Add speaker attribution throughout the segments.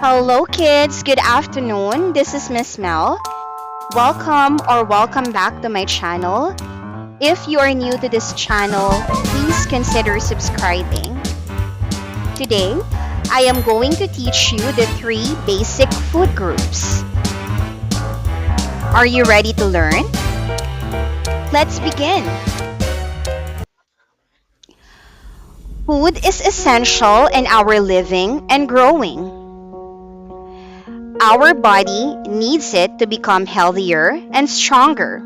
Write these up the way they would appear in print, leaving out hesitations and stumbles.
Speaker 1: Hello, kids. Good afternoon. This is Miss Mel. Welcome back to my channel. If you are new to this channel, please consider subscribing. Today, I am going to teach you the three basic food groups. Are you ready to learn? Let's begin. Food is essential in our living and growing. Our body needs it to become healthier and stronger.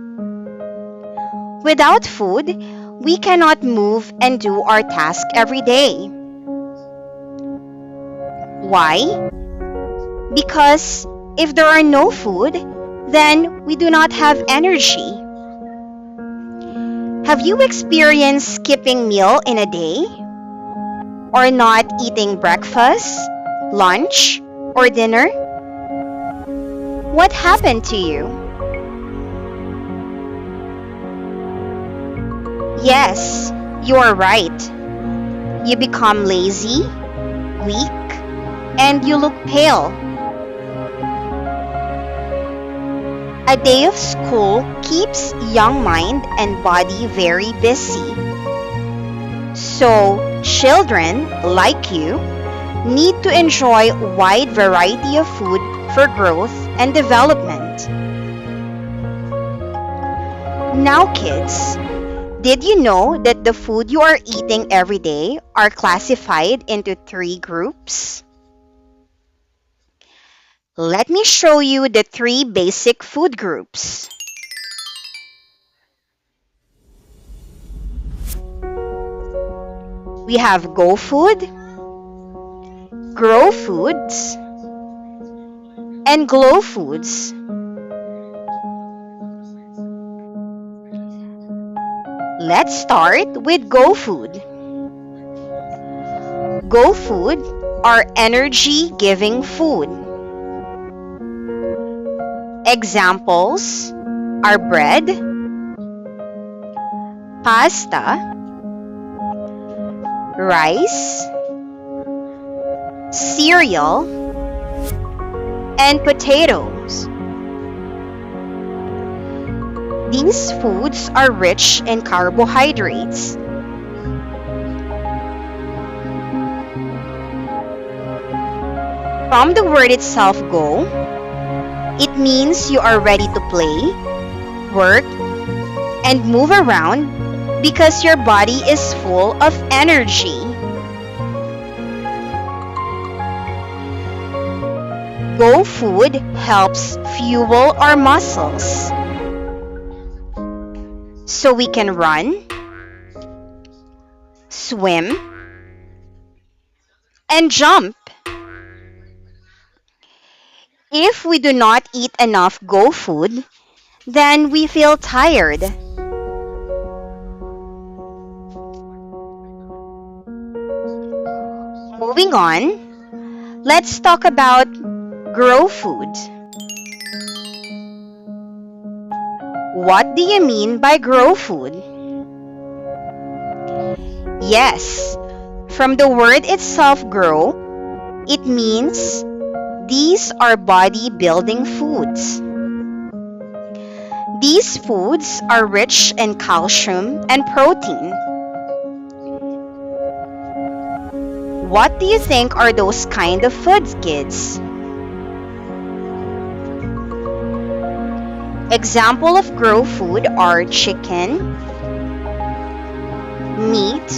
Speaker 1: Without food, we cannot move and do our task every day. Why? Because if there are no food, then we do not have energy. Have you experienced skipping meal in a day? Or not eating breakfast, lunch, or dinner? What happened to you? Yes, you are right. You become lazy, weak, and you look pale. A day of school keeps young mind and body very busy. So, children like you need to enjoy a wide variety of food for growth and development. Now, kids, did you know that the food you are eating every day are classified into three groups? Let me show you the three basic food groups. We have Go Food, Grow Foods, and Glow Foods. Let's start with Go Food. Go Food are energy-giving food. Examples are bread, pasta, rice, cereal, and potatoes. These foods are rich in carbohydrates. From the word itself, go, it means you are ready to play, work, and move around because your body is full of energy. Go Food helps fuel our muscles so we can run, swim, and jump. If we do not eat enough Go Food, then we feel tired. Moving on, let's talk about Grow Food. What do you mean by Grow Food? Yes, from the word itself, grow, it means these are body-building foods. These foods are rich in calcium and protein. What do you think are those kind of foods, kids? Example of Grow Food are chicken, meat,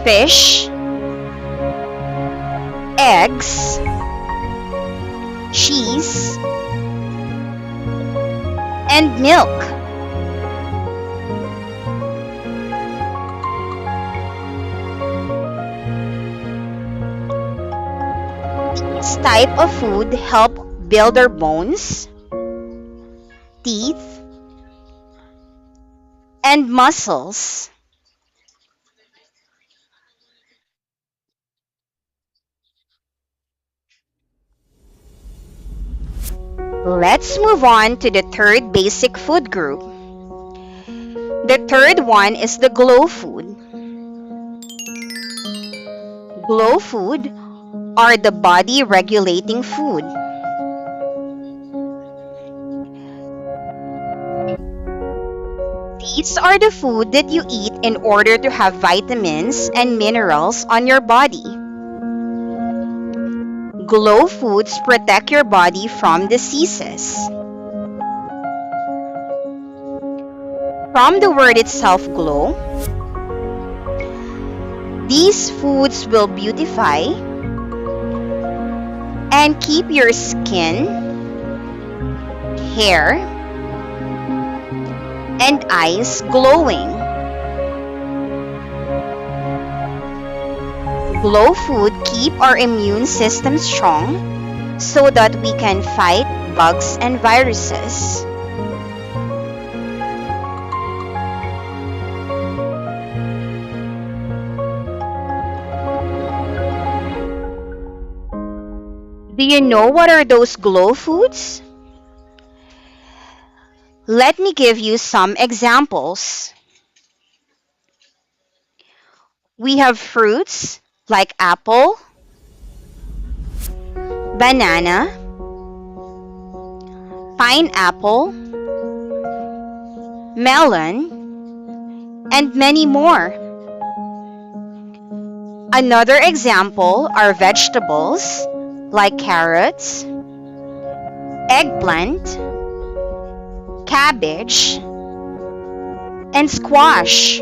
Speaker 1: fish, eggs, cheese, and milk. This type of food help build our bones, teeth, and muscles. Let's move on to the third basic food group. The third one is the Glow Food. Glow food are the body regulating food. These are the food that you eat in order to have vitamins and minerals on your body. Glow foods protect your body from diseases. From the word itself, glow, these foods will beautify and keep your skin, hair, and eyes glowing. Glow food keep our immune system strong so that we can fight bugs and viruses. Do you know what are those glow foods? Let me give you some examples. We have fruits like apple, banana, pineapple, melon, and many more. Another example are vegetables like carrots, eggplant, cabbage, and squash.